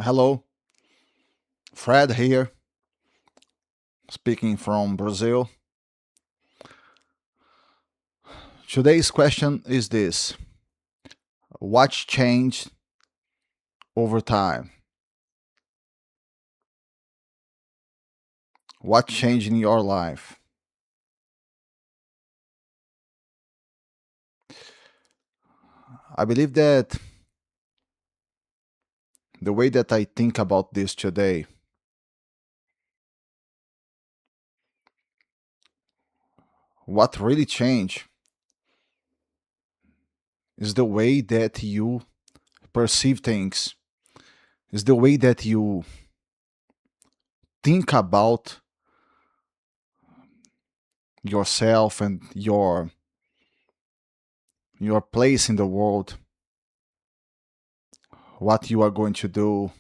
Hello, Fred here, speaking from Brazil. Today's question is this: what changed over time? What changed in your life? I believe that the way that I think about this today, what really changed is the way that you perceive things, is the way that you think about yourself and your place in the world, what you are going to do.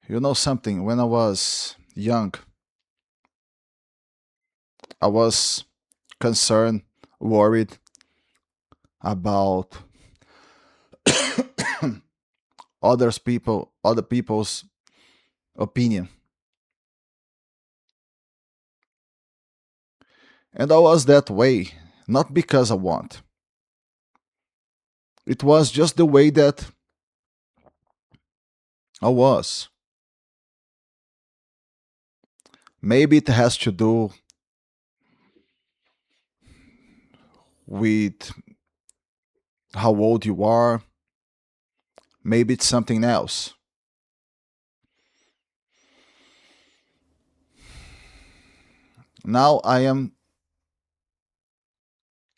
You know something, when I was young, I was concerned, worried about other people's opinion. And I was that way, not because I want. It was just the way that I was. Maybe it has to do with how old you are. Maybe it's something else. Now I am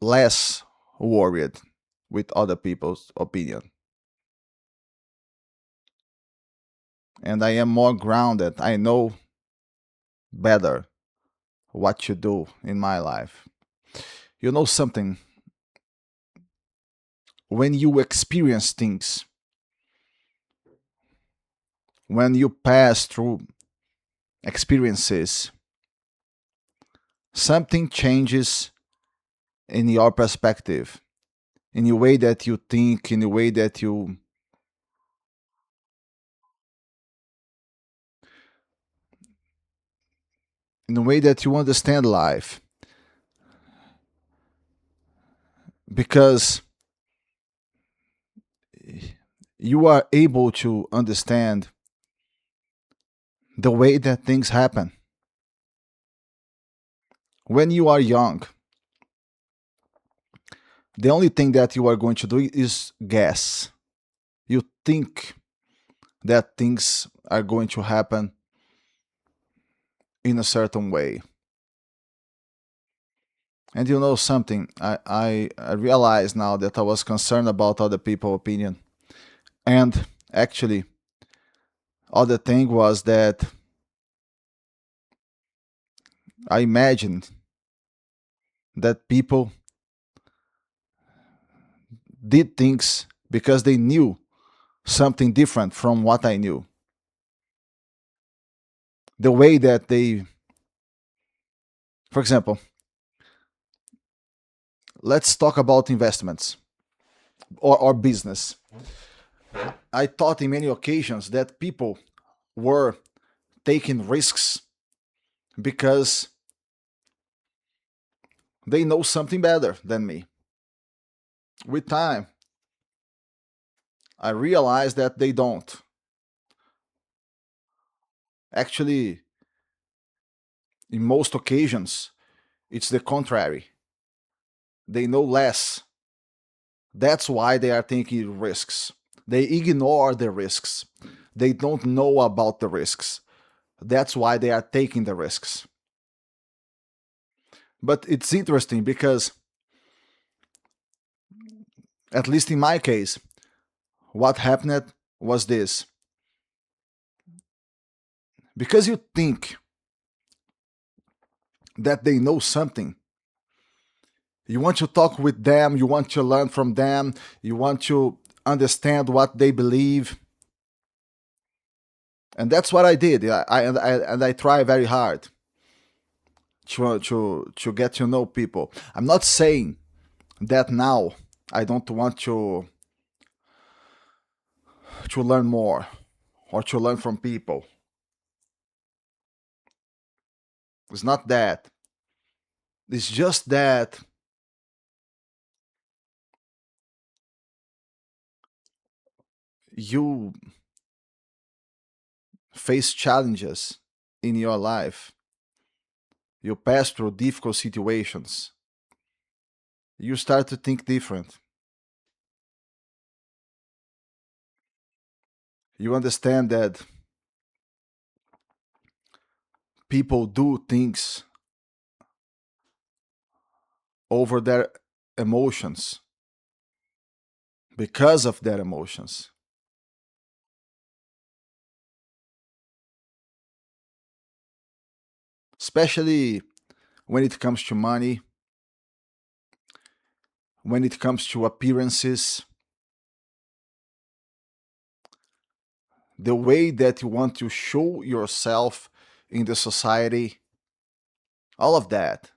less worried with other people's opinion. And I am more grounded. I know better what to do in my life. You know something? When you experience things, when you pass through experiences, something changes in your perspective, in the way that you think, in the way that you understand life. Because you are able to understand the way that things happen. When you are young, the only thing that you are going to do is guess. You think that things are going to happen in a certain way. And you know something, I realize now that I was concerned about other people's opinion. And actually, other thing was that I imagined that people did things because they knew something different from what I knew. The way that they, for example, let's talk about investments or business. I thought in many occasions that people were taking risks because they know something better than me. With time, I realized that they don't. Actually, in most occasions, it's the contrary. They know less. That's why they are taking risks. They ignore the risks. They don't know about the risks. That's why they are taking the risks. But it's interesting because, at least in my case, what happened was this. Because you think that they know something, you want to talk with them, you want to learn from them, you want to understand what they believe. And that's what I did. I try very hard to get to know people. I'm not saying that now I don't want to learn more or to learn from people. It's not that. It's just that you face challenges in your life. You pass through difficult situations. You start to think different. You understand that people do things over their emotions because of their emotions. Especially when it comes to money, when it comes to appearances, the way that you want to show yourself in the society, all of that.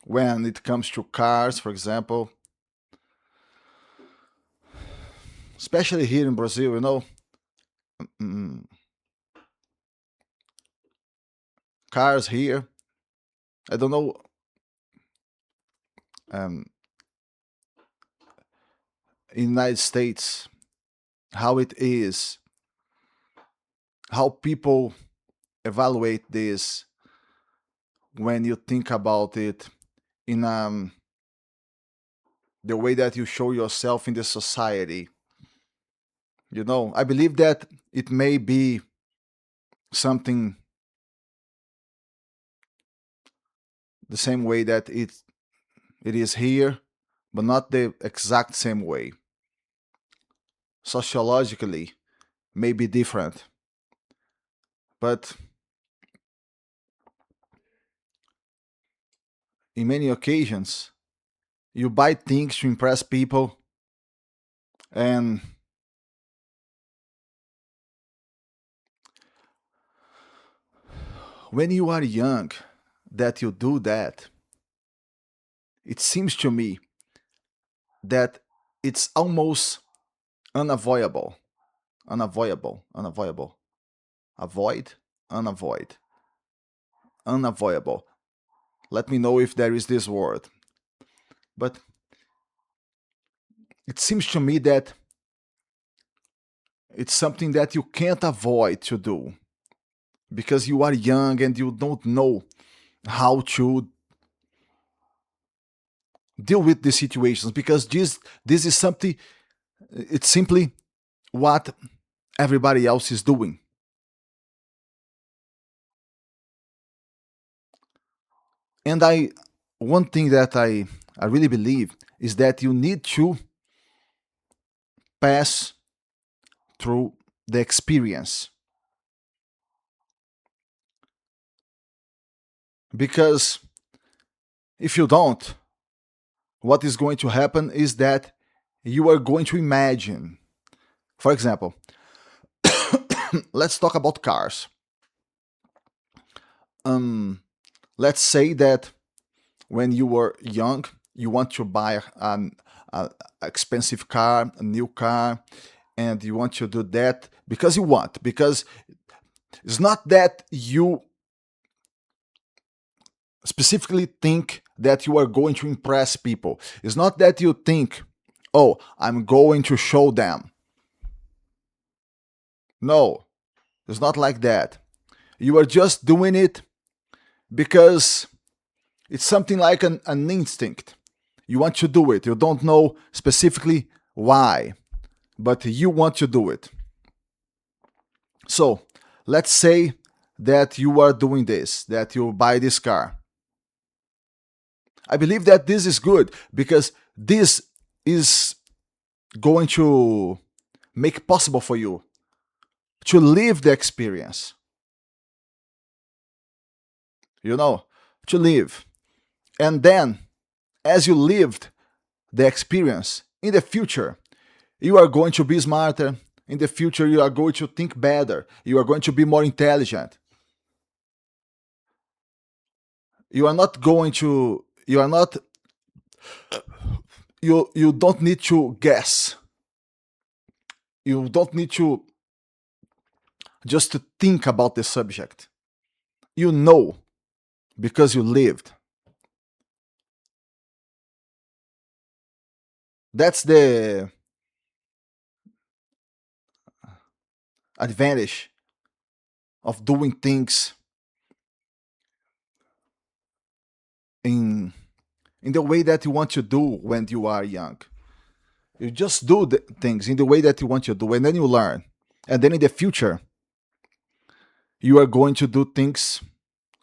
When it comes to cars, for example, especially here in Brazil, mm, cars here, I don't know, um, in United States, how it is, how people evaluate this when you think about it in the way that you show yourself in the society. I believe that it may be something the same way that it is here, but not the exact same way. Sociologically, may be different, but in many occasions, you buy things to impress people, and when you are young, that you do that, it seems to me that it's almost unavoidable. Unavoidable. Avoid, unavoid, unavoidable. Let me know if there is this word. But it seems to me that it's something that you can't avoid to do because you are young and you don't know how to deal with the situations, because this is something, it's simply what everybody else is doing. And one thing that I really believe is that you need to pass through the experience, because if you don't, what is going to happen is that you are going to imagine. For example, let's talk about cars. um let's say that when you were young, you want to buy a expensive car, a new car, and you want to do that because you want. Because it's not that you specifically think that you are going to impress people. It's not that you think, oh, I'm going to show them. No, it's not like that. You are just doing it because it's something like an instinct. You want to do it. You don't know specifically why, but you want to do it. So let's say that you are doing this, that you buy this car. I believe that this is good because this is going to make possible for you to live the experience, you know, to live. And then, as you lived the experience, in the future, you are going to be smarter. In the future, you are going to think better. You are going to be more intelligent. You are not going to. You are not. You don't need to guess. You don't need to just to think about the subject. You know because you lived. That's the advantage of doing things in in the way that you want to do when you are young. You just do the things in the way that you want to do, and then you learn. And then in the future, you are going to do things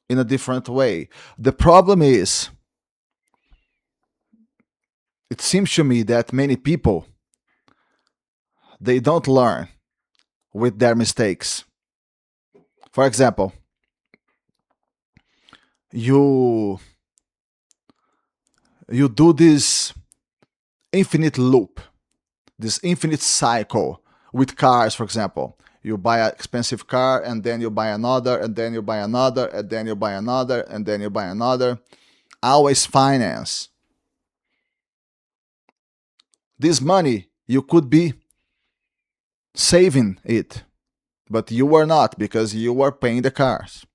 in a different way. The problem is, it seems to me that many people they don't learn with their mistakes. For example, you you do this infinite loop, this infinite cycle with cars, for example. You buy an expensive car, and then you buy another, and then you buy another, and then you buy another, and then you buy another. Always finance. This money, you could be saving it, but you are not because you are paying the cars.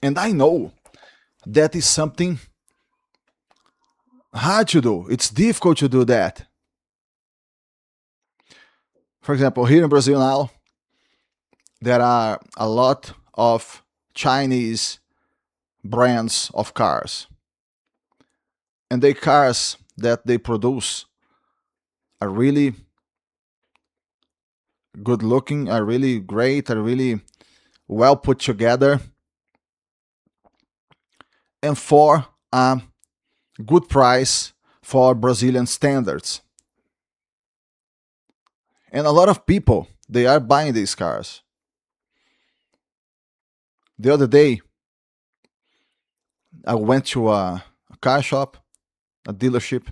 And I know that is something hard to do. It's difficult to do that. For example, here in Brazil now, there are a lot of Chinese brands of cars. And the cars that they produce are really good looking, are really great, are really well put together, and for a good price for Brazilian standards. And a lot of people they are buying these cars. The other day, I went to a car shop, a dealership,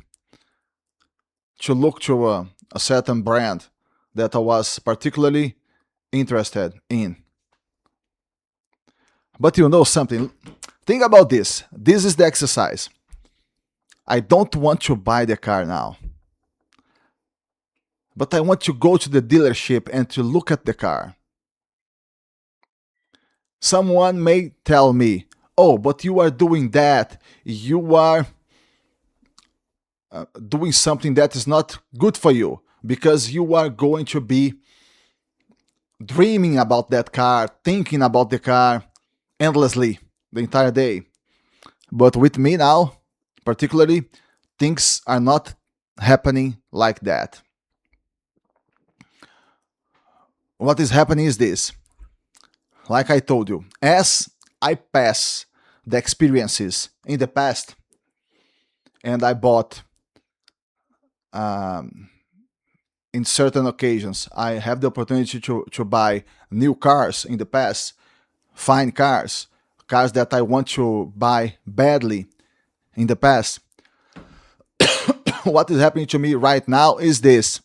to look to a certain brand that I was particularly interested in. But you know something? Think about this. This is the exercise. I don't want to buy the car now, but I want to go to the dealership and to look at the car. Someone may tell me, oh, but you are doing that. You are doing something that is not good for you because you are going to be dreaming about that car, thinking about the car endlessly the entire day. But with me now, particularly, things are not happening like that. What is happening is this. Like I told you, as I pass the experiences in the past and I bought in certain occasions, I have the opportunity to buy new cars in the past, fine cars, cars that I want to buy badly in the past. What is happening to me right now is this.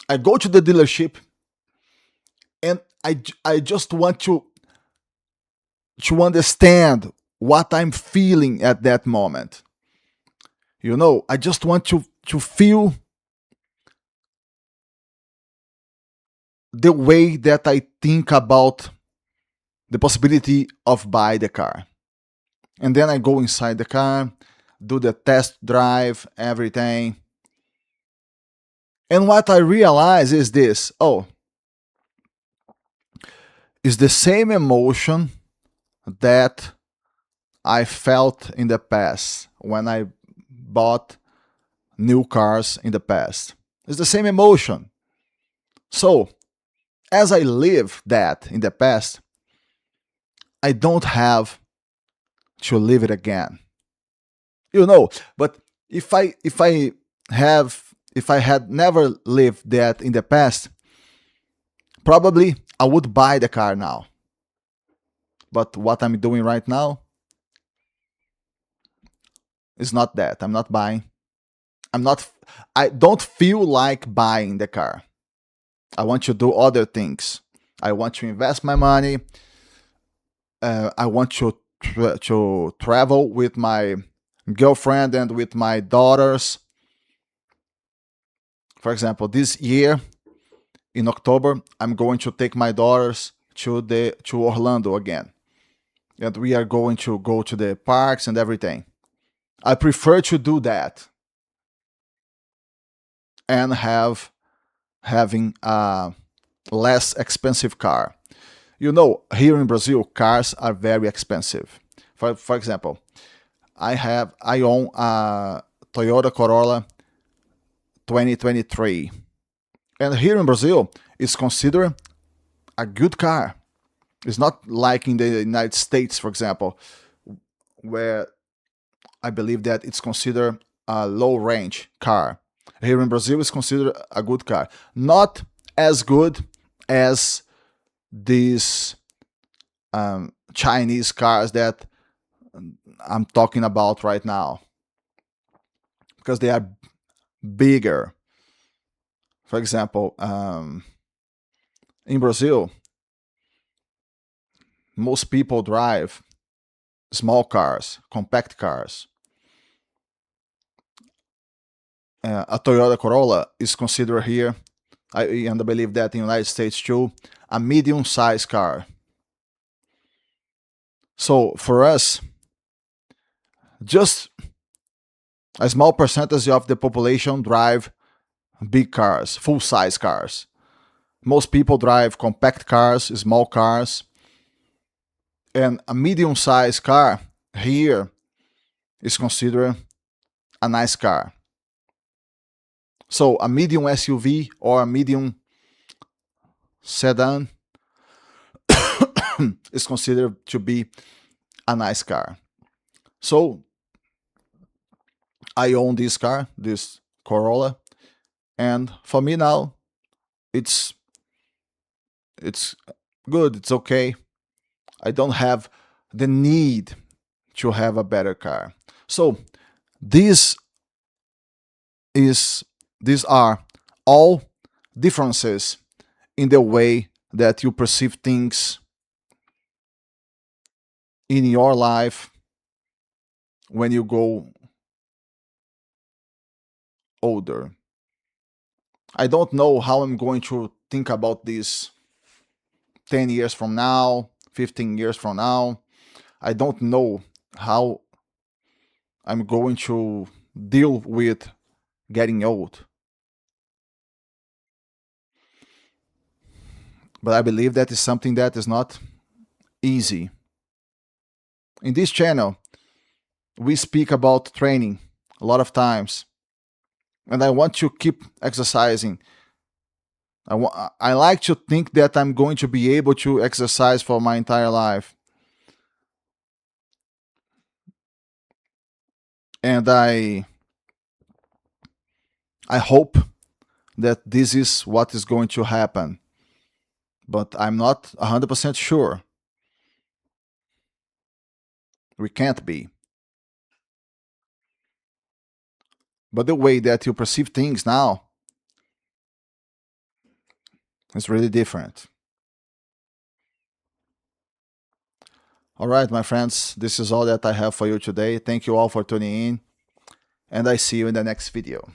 I go to the dealership and I just want to understand what I'm feeling at that moment. You know, I just want to feel the way that I think about the possibility of buy the car. And then I go inside the car, do the test drive, everything. And what I realize is this. Oh, it's the same emotion that I felt in the past when I bought new cars in the past. It's the same emotion. So, as I live that in the past, I don't have to live it again. You know, but if I had never lived that in the past, probably I would buy the car now. But what I'm doing right now is not that. I'm not buying. I'm not I don't feel like buying the car. I want to do other things. I want to invest my money I want to travel with my girlfriend and with my daughters. For example, this year in October, I'm going to take my daughters to Orlando again, and we are going to go to the parks and everything. I prefer to do that and having a less expensive car. You know, here in Brazil, cars are very expensive. For example, I own a Toyota Corolla 2023, and here in Brazil, it's considered a good car. It's not like in the United States, for example, where I believe that it's considered a low range car. Here in Brazil, it's considered a good car. Not as good as these Chinese cars that I'm talking about right now, because they are bigger. For example, in Brazil, most people drive small cars, compact cars. A Toyota Corolla is considered here, and I believe that in the United States too, a medium-sized car. So for us, just a small percentage of the population drive big cars, full-size cars. Most people drive compact cars, small cars, and a medium-sized car here is considered a nice car. So a medium SUV or a medium sedan is considered to be a nice car. So I own this car, this Corolla, and for me now, it's it's good. It's okay. I don't have the need to have a better car. So these is these are all differences in the way that you perceive things in your life when you go older. I don't know how I'm going to think about this 10 years from now, 15 years from now. I don't know how I'm going to deal with getting old. But I believe that is something that is not easy. In this channel, we speak about training a lot of times, and I want to keep exercising. I like to think that I'm going to be able to exercise for my entire life. And I hope that this is what is going to happen. But I'm not 100% sure. We can't be. But the way that you perceive things now is really different. All right, my friends, this is all that I have for you today. Thank you all for tuning in, and I see you in the next video.